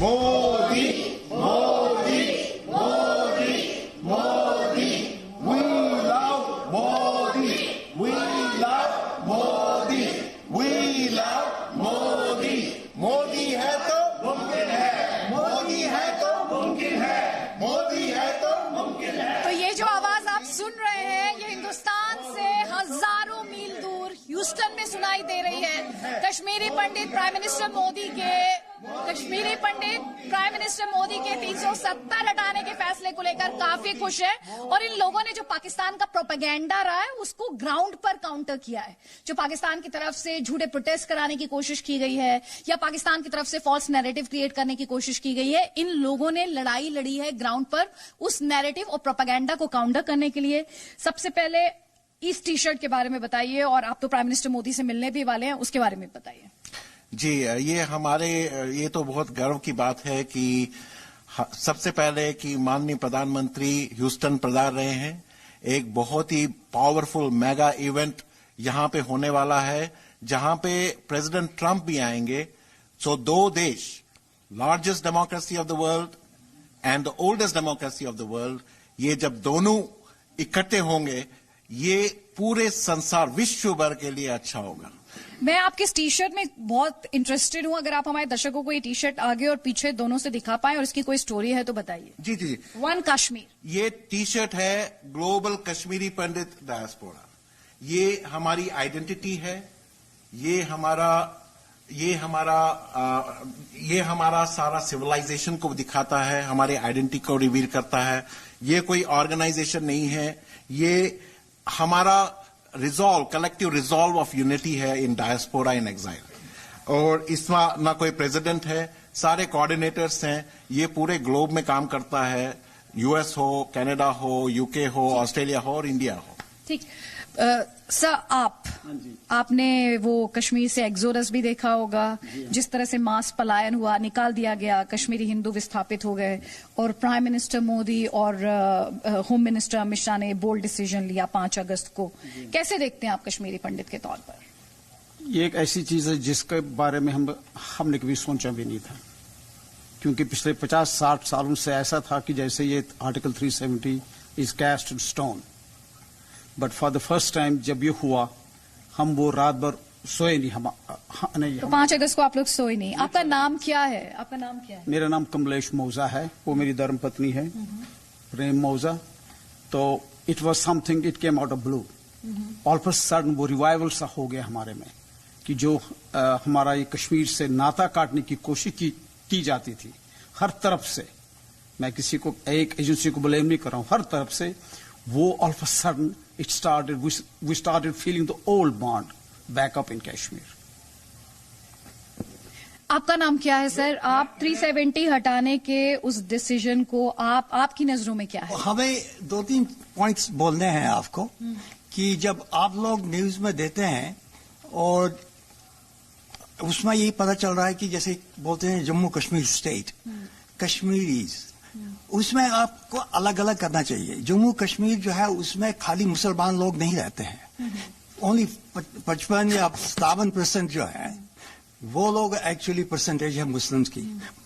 Modi Modi Modi Modi we love Modi we love Modi we love Modi Modi है तो मुमकिन है मोदी है तो मुमकिन है मोदी है तो मुमकिन है। तो ये जो आवाज आप सुन रहे हैं ये हिंदुस्तान से हजारों मील दूर ह्यूस्टन में सुनाई दे रही है। कश्मीरी पंडित प्राइम मिनिस्टर मोदी के 370 हटाने के फैसले को लेकर काफी खुश है और इन लोगों ने जो पाकिस्तान का प्रोपेगेंडा रहा है उसको ग्राउंड पर काउंटर किया है। जो पाकिस्तान की तरफ से झूठे प्रोटेस्ट कराने की कोशिश की गई है या पाकिस्तान की तरफ से फॉल्स नैरेटिव क्रिएट करने की कोशिश की गई है, इन लोगों ने लड़ाई लड़ी है ग्राउंड पर उस नैरेटिव और प्रोपेगेंडा को काउंटर करने के लिए। सबसे पहले इस टी शर्ट के बारे में बताइए और आप तो प्राइम मिनिस्टर मोदी से मिलने भी वाले हैं, उसके बारे में बताइए। जी, ये तो बहुत गर्व की बात है कि सबसे पहले कि माननीय प्रधानमंत्री ह्यूस्टन पधार रहे हैं। एक बहुत ही पावरफुल मेगा इवेंट यहां पे होने वाला है जहां पे प्रेसिडेंट ट्रंप भी आएंगे। सो दो देश, largest democracy of the world and the oldest democracy of the world, ये जब दोनों इकट्ठे होंगे ये पूरे संसार विश्व भर के लिए अच्छा होगा। मैं आपके इस टी शर्ट में बहुत इंटरेस्टेड हूं। अगर आप हमारे दर्शकों को ये टी शर्ट आगे और पीछे दोनों से दिखा पाए और इसकी कोई स्टोरी है तो बताइए। जी जी, वन कश्मीर, ये टी शर्ट है ग्लोबल कश्मीरी पंडित डायस्पोरा। ये हमारी आइडेंटिटी है, ये हमारा सारा सिविलाइजेशन को दिखाता है, हमारे आइडेंटिटी को रिवील करता है। ये कोई ऑर्गेनाइजेशन नहीं है, ये हमारा resolve, collective resolve of unity है इन डायस्पोरा इन एग्जाइल। और इसमें ना कोई प्रेसिडेंट है, सारे कोऑर्डिनेटर्स हैं। ये पूरे ग्लोब में काम करता है, यूएस हो, कनाडा हो, यूके हो, ऑस्ट्रेलिया हो और इंडिया हो। ठीक सर, आपने वो कश्मीर से एक्सोडस भी देखा होगा, जिस तरह से मास पलायन हुआ, निकाल दिया गया, कश्मीरी हिंदू विस्थापित हो गए और प्राइम मिनिस्टर मोदी और होम मिनिस्टर अमित शाह ने बोल्ड डिसीजन लिया 5 अगस्त को। कैसे देखते हैं आप कश्मीरी पंडित के तौर पर? ये एक ऐसी चीज है जिसके बारे में हमने कभी सोचा भी नहीं था, क्योंकि पिछले 50-60 सालों से ऐसा था कि जैसे ये article 370 is cast in stone. But for the first time जब ये हुआ हम वो रात भर सोए नहीं। तो 5 अगस्त को आप लोग सोए नहीं। आपका नाम क्या है? आपका नाम क्या है? मेरा नाम कमलेश मौजा है, वो मेरी धर्म पत्नी है प्रेम मौजा। तो it was something, it came out of blue. All of a sudden वो रिवाइवल सा हो गया हमारे में कि जो हमारा ये कश्मीर से नाता काटने की कोशिश की जाती थी हर तरफ से। मैं किसी को, एक एजेंसी को ब्लेम नहीं कर रहा हूं, हर तरफ से वो all of a sudden it started, we started feeling the old bond back up in Kashmir. आपका नाम क्या है सर? आप 370 हटाने के उस डिसीजन को आपकी नजरों में क्या है? हमें 2-3 पॉइंट्स बोलने हैं आपको कि जब आप लोग न्यूज में देते हैं और उसमें यही पता चल रहा है कि जैसे बोलते हैं जम्मू कश्मीर स्टेट, कश्मीरीज, उसमें आपको अलग अलग करना चाहिए। जम्मू कश्मीर जो है उसमें खाली मुसलमान लोग नहीं रहते हैं, ओनली 55 या 57% जो है वो लोग एक्चुअली परसेंटेज है मुस्लिम्स की।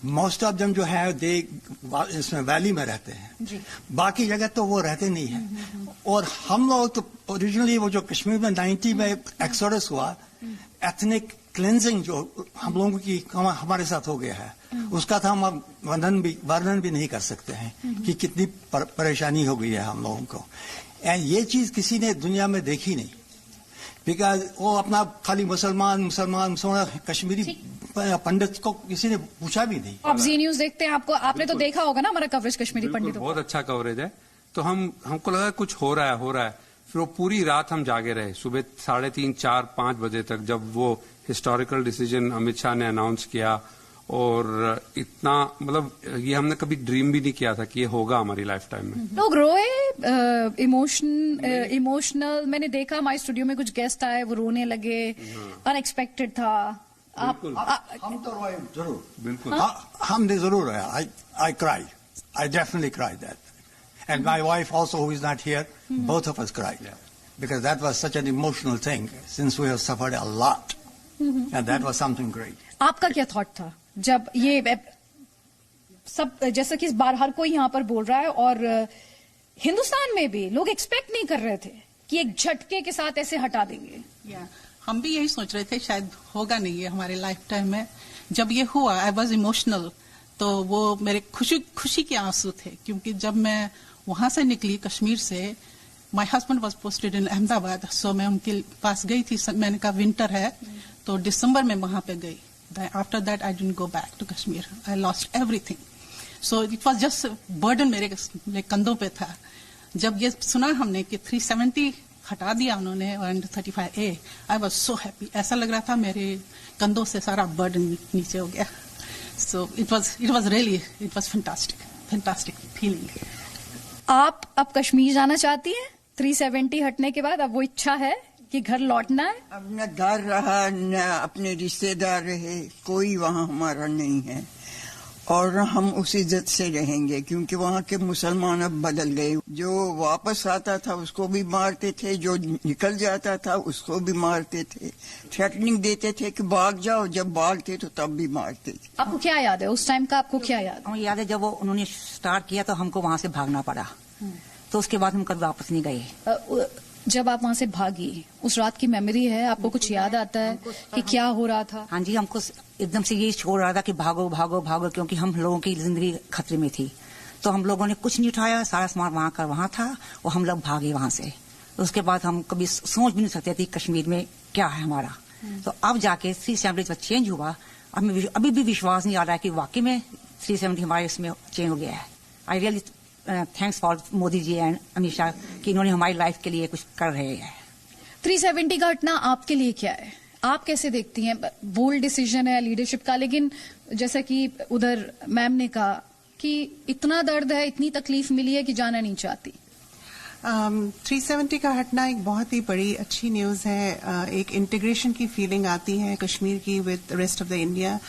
मोस्ट ऑफ देम जो है इसमें वैली में रहते हैं, बाकी जगह तो वो रहते नहीं है। और हम लोग तो ओरिजिनली वो जो कश्मीर में 90 में एक्सोडस हुआ, एथनिक क्लेंजिंग जो हम लोगों की हमारे साथ हो गया है, उसका तो हम वर्णन भी नहीं कर सकते हैं कि कितनी परेशानी हो गई है हम लोगों को। एंड ये चीज किसी ने दुनिया में देखी नहीं, बिकॉज वो अपना खाली मुसलमान कश्मीरी पंडित को किसी ने पूछा भी नहीं। आप जी न्यूज देखते हैं, आपने तो देखा होगा ना हमारा कवरेज कश्मीरी पंडितों। बहुत अच्छा कवरेज है। तो हमको लगा कुछ हो रहा है। फिर वो पूरी रात हम जागे रहे, सुबह 3:30, 4, 5 बजे तक, जब वो हिस्टोरिकल डिसीजन अमित शाह ने अनाउंस किया। और इतना, मतलब ये हमने कभी ड्रीम भी नहीं किया था कि ये होगा हमारी लाइफ टाइम में। लोग रोए, इमोशनल। मैंने देखा हमारे स्टूडियो में कुछ गेस्ट आए, वो रोने लगे, अनएक्सपेक्टेड था। हम तो रोए जरूर, बिल्कुल। हमने जरूर रोया। I cried, I definitely cried that, and my wife also who is not here, both of us cried, because that was such an emotional thing since we have suffered a lot, and that was something great. आपका क्या thought था जब ये सब जैसा कि इस बार हर कोई यहाँ पर बोल रहा है और हिंदुस्तान में भी लोग एक्सपेक्ट नहीं कर रहे थे कि एक झटके के साथ ऐसे हटा देंगे। हम भी यही सोच रहे थे शायद होगा नहीं ये हमारे लाइफ टाइम में। जब ये हुआ आई वॉज इमोशनल, तो वो मेरे खुशी के आंसू थे, क्योंकि जब मैं वहां से निकली कश्मीर से, my husband was posted in Ahmedabad, so मैं उनके पास गई थी। मैंने कहा विंटर है, तो दिसंबर में वहां पे गई। After that I didn't go back to Kashmir, I lost everything. So it was just burden मेरे कंधों पे था। जब ये सुना हमने कि 370 हटा दिया उन्होंने और 35A, I was so happy. ऐसा लग रहा था मेरे कंधों से सारा बर्डन नीचे हो गया। सो it was really fantastic feeling. आप अब कश्मीर जाना चाहती हैं 370 हटने के बाद? अब वो इच्छा है कि घर लौटना है? अब न घर रहा, न अपने रिश्तेदार रहे, कोई वहाँ हमारा नहीं है और हम उस इज्जत से रहेंगे, क्योंकि वहाँ के मुसलमान अब बदल गए। जो वापस आता था उसको भी मारते थे, जो निकल जाता था उसको भी मारते थे, थ्रेटनिंग देते थे कि भाग जाओ, जब भागते तो तब भी मारते थे। आपको क्या याद है उस टाइम का? आपको क्या याद? हमें याद है जब वो उन्होंने स्टार्ट किया तो हमको वहां से भागना पड़ा, तो उसके बाद हम कभी वापस नहीं गए। जब आप वहां से भागी, उस रात की मेमोरी है? आपको कुछ याद आता है कि क्या हो रहा था? हाँ जी, हमको एकदम से ये छोड़ रहा था कि भागो भागो भागो, क्योंकि हम लोगों की जिंदगी खतरे में थी। तो हम लोगों ने कुछ नहीं उठाया, सारा सामान वहां का वहां था और हम लोग भागे वहां से। उसके बाद हम कभी सोच भी नहीं सकते थे कश्मीर में क्या है हमारा। तो अब जाके 370 जब चेंज हुआ, अभी भी विश्वास नहीं आ रहा है कि वाकई में 370 हमारे इसमें चेंज हो गया है। I really thanks for Modi ji and Amit Shah कि इन्होंने हमारी लाइफ के लिए कुछ कर रहे हैं। 370 का हटना आपके लिए क्या है? आप कैसे देखती हैं? बोल्ड डिसीजन है लीडरशिप का, लेकिन जैसा कि उधर मैम ने कहा कि इतना दर्द है, इतनी तकलीफ मिली है कि जाना नहीं चाहती। 370 का हटना एक बहुत ही बड़ी अच्छी न्यूज है। एक इंटीग्रेशन की फीलिंग आती है कश्मीर की with rest of the India.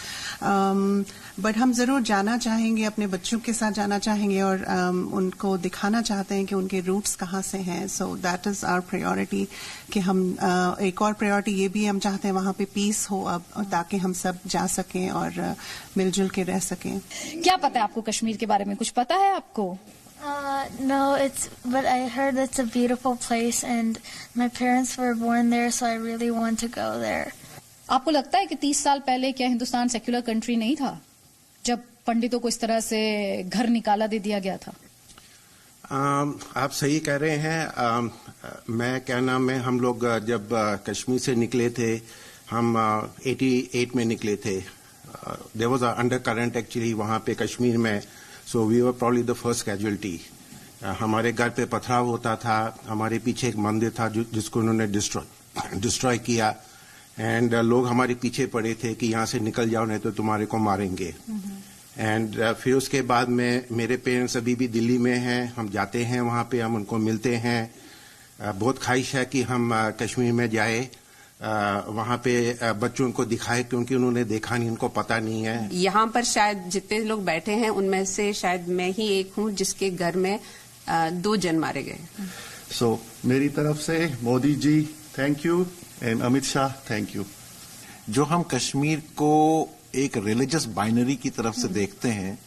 But हम जरूर जाना चाहेंगे, अपने बच्चों के साथ जाना चाहेंगे और उनको दिखाना चाहते हैं कि उनके रूट्स कहाँ से हैं। So that is our priority कि हम एक और प्रायोरिटी ये भी हम चाहते हैं वहाँ पे पीस हो अब, ताकि हम सब जा सकें और मिलजुल के रह सकें। क्या पता है आपको कश्मीर के बारे में? कुछ पता है आपको? No, but I heard it's a beautiful place and my parents were born there, so I really want to go there. आपको लगता है कि 30 साल पहले क्या हिंदुस्तान सेक्युलर कंट्री नहीं था, जब पंडितों को इस तरह से घर निकाला दे दिया गया था? आप सही कह रहे हैं। मैं क्या नाम है, हम लोग जब कश्मीर से निकले थे, हम 88 में निकले थे। There was a undercurrent actually वहाँ पे कश्मीर में, so we were probably the first casualty. हमारे घर पे पथराव होता था, हमारे पीछे एक मंदिर था जिसको उन्होंने डिस्ट्रॉय किया, एंड लोग हमारे पीछे पड़े थे कि यहाँ से निकल जाओ नहीं तो तुम्हारे को मारेंगे। एंड फिर उसके बाद में मेरे पेरेंट्स अभी भी दिल्ली में हैं, हम जाते हैं वहाँ पे, हम उनको मिलते हैं। बहुत ख्वाहिश है कि हम कश्मीर में जाए, वहाँ पे बच्चों को दिखाए, क्योंकि उन्होंने देखा नहीं, उनको पता नहीं है। यहाँ पर शायद जितने लोग बैठे हैं उनमें से शायद मैं ही एक हूँ जिसके घर में 2 जन मारे गए। सो मेरी तरफ से Modi ji thank you and Amit Shah thank you. जो हम कश्मीर को एक रिलीजियस बाइनरी की तरफ से देखते हैं,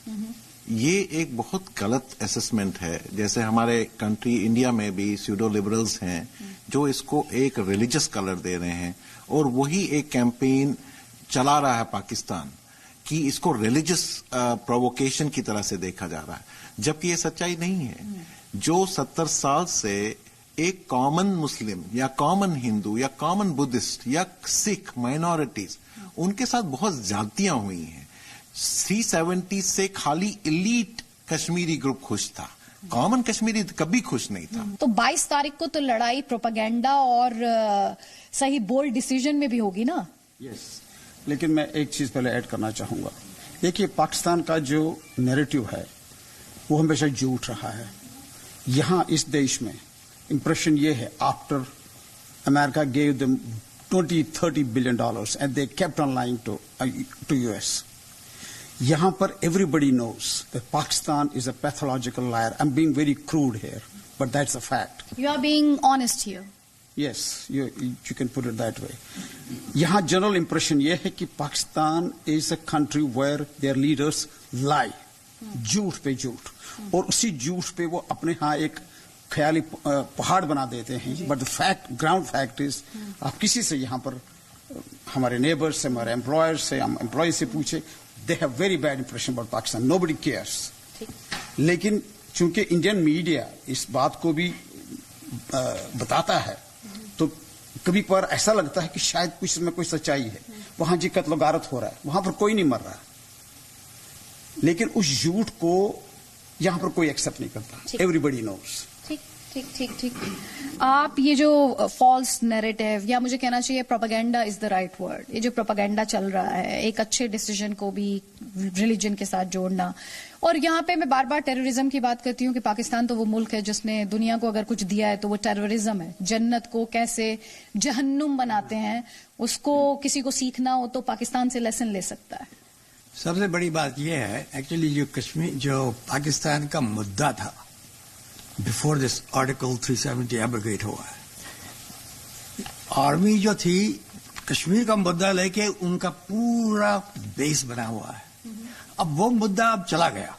ये एक बहुत गलत असेसमेंट है। जैसे हमारे कंट्री इंडिया में भी स्यूडो लिबरल्स हैं जो इसको एक रिलीजियस कलर दे रहे हैं, और वही एक कैंपेन चला रहा है पाकिस्तान कि इसको रिलीजियस प्रोवोकेशन की तरह से देखा जा रहा है, जबकि ये सच्चाई नहीं है। जो 70 साल से एक कॉमन मुस्लिम या कॉमन हिंदू या कॉमन बुद्धिस्ट या सिख माइनॉरिटीज, उनके साथ बहुत ज्यादतियां हुई हैं। 370 से खाली इलीट कश्मीरी ग्रुप खुश था, कॉमन कश्मीरी कभी खुश नहीं था। तो 22 तारीख को तो लड़ाई प्रोपेगेंडा और सही बोल्ड डिसीजन में भी होगी ना? यस, लेकिन मैं एक चीज पहले ऐड करना चाहूंगा। देखिए, पाकिस्तान का जो नैरेटिव है वो हमेशा झूठ रहा है। यहां इस देश में इंप्रेशन ये है, after America gave them $20-30 billion and they kept on lying to US. यहाँ पर everybody knows that Pakistan is a pathological liar. I'm being very crude here, but that's a fact. You are being honest here. Yes, you can put it that way. यहाँ general impression ये है कि Pakistan is a country where their leaders lie. झूठ पे झूठ, और उसी झूठ पे वो अपने यहाँ एक ख्याली पहाड़ बना देते हैं। But the fact, ground fact is, आप किसी से यहाँ पर हमारे नेबर्स से, हमारे एम्प्लॉयर्स से, हम एम्प्लॉय से पूछे, they have very bad impression about Pakistan, nobody cares. लेकिन चूंकि इंडियन मीडिया इस बात को भी बताता है, तो कभी कभार ऐसा लगता है कि शायद कुछ में कोई सच्चाई है। वहां जी कत्ल गारत हो रहा है, वहां पर कोई नहीं मर रहा, लेकिन उस झूठ को यहां पर कोई एक्सेप्ट नहीं करता। Everybody knows. ठीक। आप ये जो फॉल्स नैरेटिव, या मुझे कहना चाहिए propaganda is the right word, ये जो प्रोपेगेंडा चल रहा है, एक अच्छे डिसीजन को भी रिलीजन के साथ जोड़ना, और यहाँ पे मैं बार बार टेररिज्म की बात करती हूँ कि पाकिस्तान तो वो मुल्क है जिसने दुनिया को अगर कुछ दिया है तो वो टेररिज्म है। जन्नत को कैसे जहन्नुम बनाते हैं, उसको किसी को सीखना हो तो पाकिस्तान से लेसन ले सकता है। सबसे बड़ी बात यह है, एक्चुअली जो कश्मीर, जो पाकिस्तान का मुद्दा था बिफोर दिस आर्टिकल 370 एब्रोगेट हुआ है, आर्मी जो थी कश्मीर का मुद्दा लेके उनका पूरा बेस बना हुआ है। अब वो मुद्दा अब चला गया,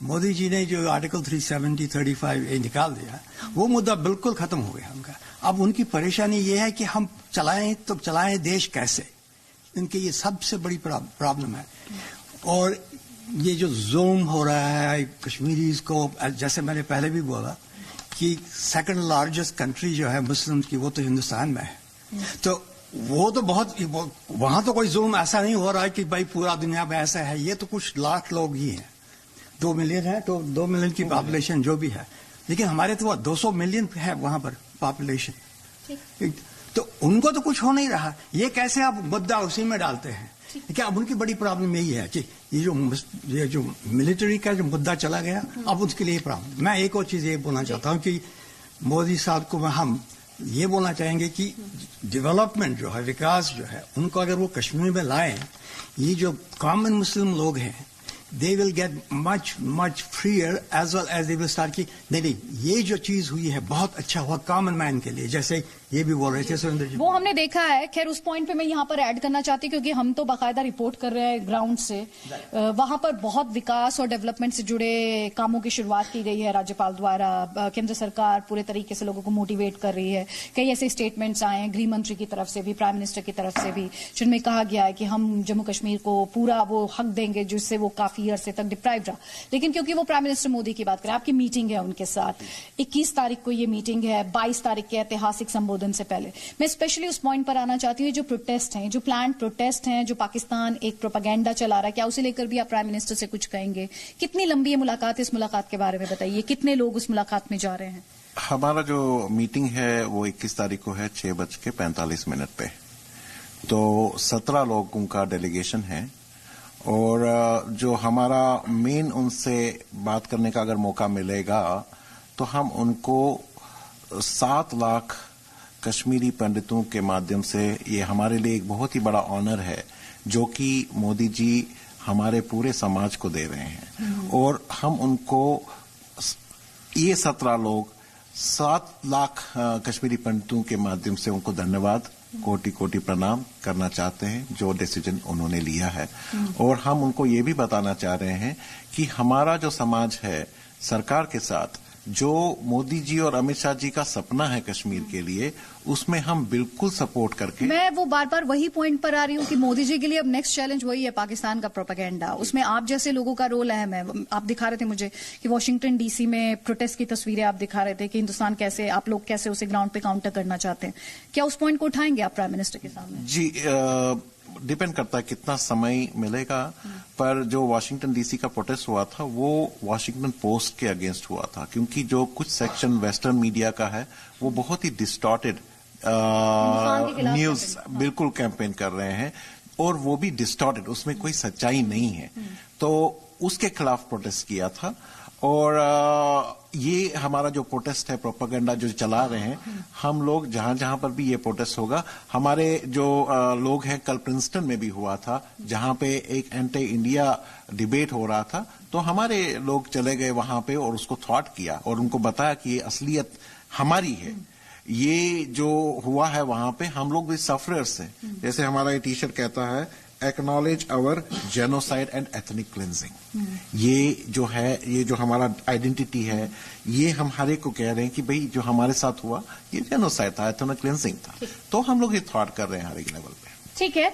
मोदी जी ने जो आर्टिकल 370, 35 ये निकाल दिया, वो मुद्दा बिल्कुल खत्म हो गया उनका। अब उनकी परेशानी ये है कि हम चलाएं तो चलाएं देश कैसे, इनकी ये सबसे बड़ी प्रॉब्लम है। और ये जो जुल्म हो रहा है कश्मीरीज को, जैसे मैंने पहले भी बोला कि सेकंड लार्जेस्ट कंट्री जो है मुस्लिम्स की, वो तो हिंदुस्तान में है। तो वो तो बहुत, वहां तो कोई जुल्म ऐसा नहीं हो रहा है कि भाई पूरा दुनिया में ऐसा है। ये तो कुछ लाख लोग ही हैं, 2 मिलियन है तो 2 मिलियन की पॉपुलेशन जो भी है, लेकिन हमारे तो 200 मिलियन है वहां पर पॉपुलेशन। तो उनको तो कुछ हो नहीं रहा। ये कैसे आप मुद्दा उसी में डालते हैं? क्या अब उनकी बड़ी प्रॉब्लम यही है कि ये जो मिलिट्री का जो मुद्दा चला गया, अब उसके लिए प्रॉब्लम। मैं एक और चीज ये बोलना चाहता हूँ कि मोदी साहब को हम ये बोलना चाहेंगे कि डेवलपमेंट जो है, विकास जो है, उनको अगर वो कश्मीर में लाएं, ये जो कॉमन मुस्लिम लोग हैं, they will get much freer as well as they will start की नहीं, ये जो चीज हुई है बहुत अच्छा हुआ कॉमन मैन के लिए, जैसे ये भी बोल रहे थे सुरेंद्र जी। वो हमने देखा है। खैर उस पॉइंट पे मैं यहाँ पर ऐड करना चाहती हूँ, क्योंकि हम तो बाकायदा रिपोर्ट कर रहे हैं ग्राउंड से, वहां पर बहुत विकास और डेवलपमेंट से जुड़े कामों की शुरुआत की गई है राज्यपाल द्वारा। केंद्र सरकार पूरे तरीके से लोगों को मोटिवेट कर रही है। कई ऐसे स्टेटमेंट्स आए हैं गृह मंत्री की तरफ से भी, प्राइम मिनिस्टर की तरफ से भी, जिनमें कहा गया है कि हम जम्मू कश्मीर को पूरा वो हक देंगे जिससे वो काफी अरसे तक डिप्राइव रहा। लेकिन क्योंकि वो प्राइम मिनिस्टर मोदी की बात करें, आपकी मीटिंग है उनके साथ, 21 तारीख को ये मीटिंग है, 22 तारीख के ऐतिहासिक संबोधन से पहले मैं स्पेशली उस पॉइंट पर आना चाहती हूँ, जो प्रोटेस्ट हैं, जो प्लान प्रोटेस्ट हैं, जो पाकिस्तान एक प्रोपेगेंडा चला रहा है, क्या उसे लेकर भी आप प्राइम मिनिस्टर से कुछ कहेंगे? कितनी लंबी है मुलाकात? इस मुलाकात के बारे में बताइए, कितने लोग उस मुलाकात में जा रहे हैं? हमारा जो मीटिंग है वो 21 तारीख को है 6:45 पे, तो 17 लोगों का डेलीगेशन है। और जो हमारा मेन उनसे बात करने का अगर मौका मिलेगा तो हम उनको 7 लाख कश्मीरी पंडितों के माध्यम से, ये हमारे लिए एक बहुत ही बड़ा ऑनर है जो कि मोदी जी हमारे पूरे समाज को दे रहे हैं। और हम उनको ये 17 लोग 7 लाख कश्मीरी पंडितों के माध्यम से उनको धन्यवाद, कोटि कोटि प्रणाम करना चाहते हैं जो डिसीजन उन्होंने लिया है। और हम उनको ये भी बताना चाह रहे हैं कि हमारा जो समाज है सरकार के साथ, जो मोदी जी और अमित शाह जी का सपना है कश्मीर के लिए, उसमें हम बिल्कुल सपोर्ट करके। मैं वो बार बार वही पॉइंट पर आ रही हूँ कि मोदी जी के लिए अब नेक्स्ट चैलेंज वही है, पाकिस्तान का प्रोपेगेंडा। उसमें आप जैसे लोगों का रोल अहम है। आप दिखा रहे थे मुझे कि वॉशिंगटन डीसी में प्रोटेस्ट की तस्वीरें आप दिखा रहे थे कि हिंदुस्तान कैसे, आप लोग कैसे उसे ग्राउंड पे काउंटर करना चाहते हैं। क्या उस पॉइंट को उठाएंगे आप प्राइम मिनिस्टर के सामने? जी, डिपेंड करता है कितना समय मिलेगा। पर जो वॉशिंगटन डीसी का प्रोटेस्ट हुआ था वो वॉशिंगटन पोस्ट के अगेंस्ट हुआ था, क्योंकि जो कुछ सेक्शन वेस्टर्न मीडिया का है वो बहुत ही डिस्टॉर्टेड न्यूज बिल्कुल कैंपेन कर रहे हैं, और वो भी डिस्टॉर्टेड, उसमें कोई सच्चाई नहीं है। तो उसके खिलाफ प्रोटेस्ट किया था। और ये हमारा जो प्रोटेस्ट है, प्रोपेगेंडा जो चला रहे हैं, हम लोग जहां जहां पर भी ये प्रोटेस्ट होगा, हमारे जो लोग हैं, कल प्रिंसटन में भी हुआ था जहां पे एक एंटी इंडिया डिबेट हो रहा था, तो हमारे लोग चले गए वहां पे और उसको थॉट किया और उनको बताया कि ये असलियत हमारी है। ये जो हुआ है वहां पे, हम लोग भी सफरर्स हैं। जैसे हमारा ये टी शर्ट कहता है acknowledge our genocide and ethnic cleansing. ये जो है, ये जो हमारा आइडेंटिटी है, ये हम हर एक को कह रहे हैं कि भाई जो हमारे साथ हुआ ये जेनोसाइड था, एथनिक क्लिनजिंग था। तो हम लोग ये थॉट कर रहे हैं हर एक लेवल पे। ठीक है,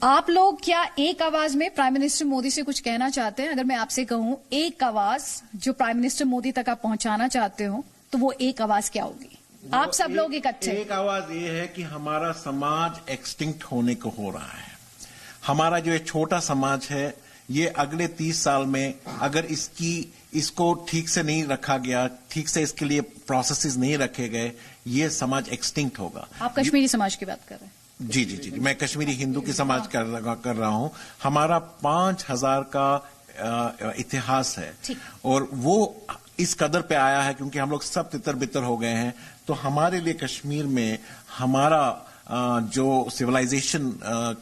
आप लोग क्या एक आवाज में प्राइम मिनिस्टर मोदी से कुछ कहना चाहते हैं? अगर मैं आपसे कहूं एक आवाज जो प्राइम मिनिस्टर मोदी तक आप पहुंचाना चाहते हो, तो वो एक आवाज क्या होगी? आप सब लोग इकट्ठे। एक आवाज ये है कि हमारा समाज एक्सटिंक्ट होने को हो रहा है। हमारा जो एक छोटा समाज है, ये अगले 30 साल में अगर इसको ठीक से नहीं रखा गया, ठीक से इसके लिए प्रोसेसेस नहीं रखे गए, ये समाज एक्सटिंक्ट होगा। आप कश्मीरी समाज की बात कर रहे हैं? जी जी जी, मैं कश्मीरी हिंदू की समाज कर रहा हूं। हमारा 5000 का इतिहास है और वो इस कदर पे आया है क्योंकि हम लोग सब तितर बितर हो गए हैं। तो हमारे लिए कश्मीर में हमारा जो सिविलाइजेशन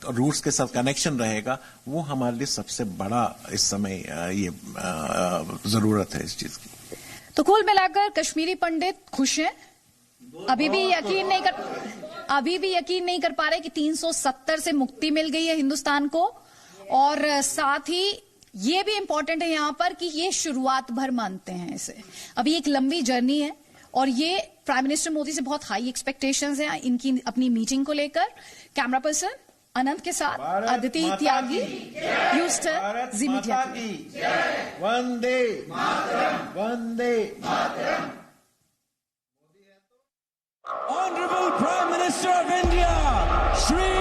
रूट्स के साथ कनेक्शन रहेगा, वो हमारे लिए सबसे बड़ा इस समय ये जरूरत है इस चीज की। तो कुल मिलाकर कश्मीरी पंडित खुश हैं? अभी भी यकीन नहीं कर पा रहे कि 370 से मुक्ति मिल गई है हिंदुस्तान को। और साथ ही ये भी इंपॉर्टेंट है यहां पर कि ये शुरुआत भर मानते हैं इसे। अभी एक लंबी जर्नी है और ये प्राइम मिनिस्टर मोदी से बहुत हाई एक्सपेक्टेशंस हैं इनकी अपनी मीटिंग को लेकर। कैमरा पर्सन अनंत के साथ अदिति त्यागी, Houston, ji media. Vande Vande Honorable Prime Minister of India, Shri